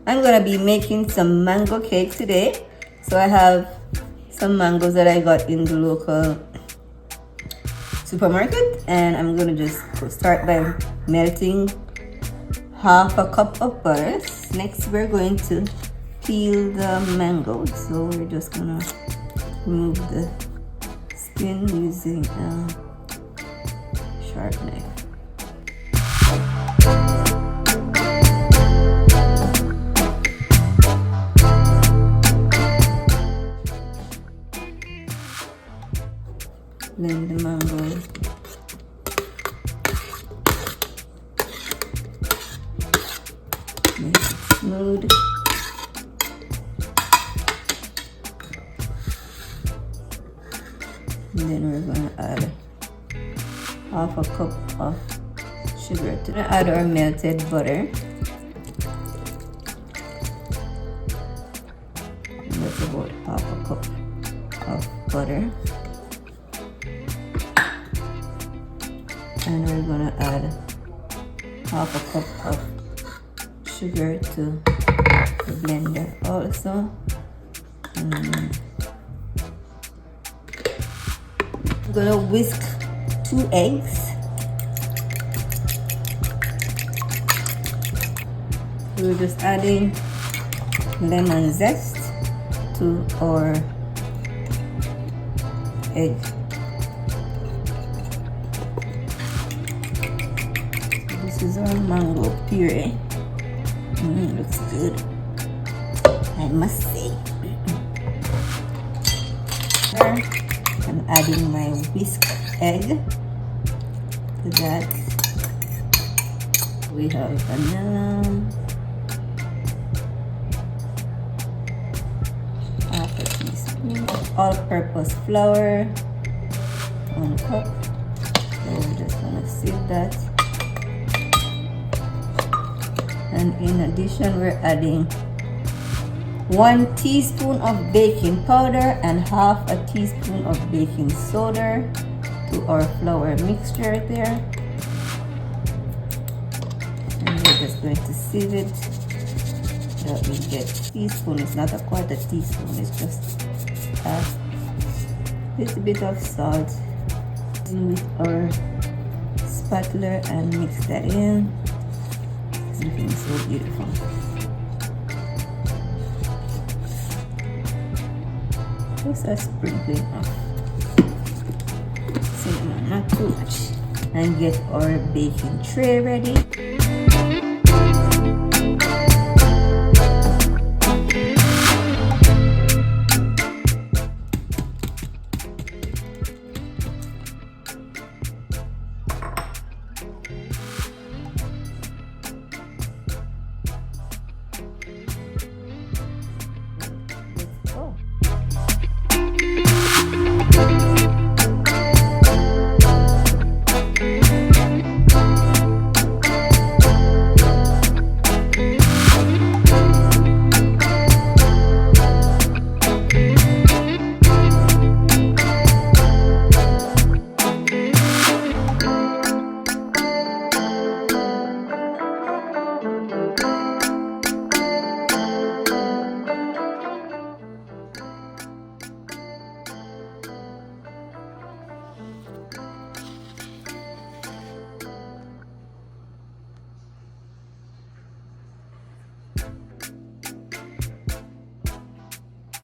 I'm gonna be making some mango cake today. So I have some mangoes that I got in the local supermarket, and I'm gonna just start by melting half a cup of butter. Next we're going to peel the mangoes, so we're just gonna remove the skin using a sharp knife. Blend the mango. Make it smooth. And then we're gonna add half a cup of sugar to that. Add our melted butter. And that's about half a cup of butter. And we're gonna add half a cup of sugar to the blender also. And I'm gonna whisk 2 eggs. We're just adding lemon zest to our egg. This is our mango puree. Looks good, I must say. I'm adding my whisked egg to that. We have vanilla, half a teaspoon of all-purpose flour, 1 cup. So we're just gonna sieve that. And in addition, we're adding 1 teaspoon of baking powder and half a teaspoon of baking soda to our flour mixture right there. And we're just going to sieve it that we get a teaspoon. It's not a quarter teaspoon, it's just a little bit of salt. With our spatula and mix that in. It's looking so beautiful. Just a sprinkling of cinnamon, not too much. And get our baking tray ready.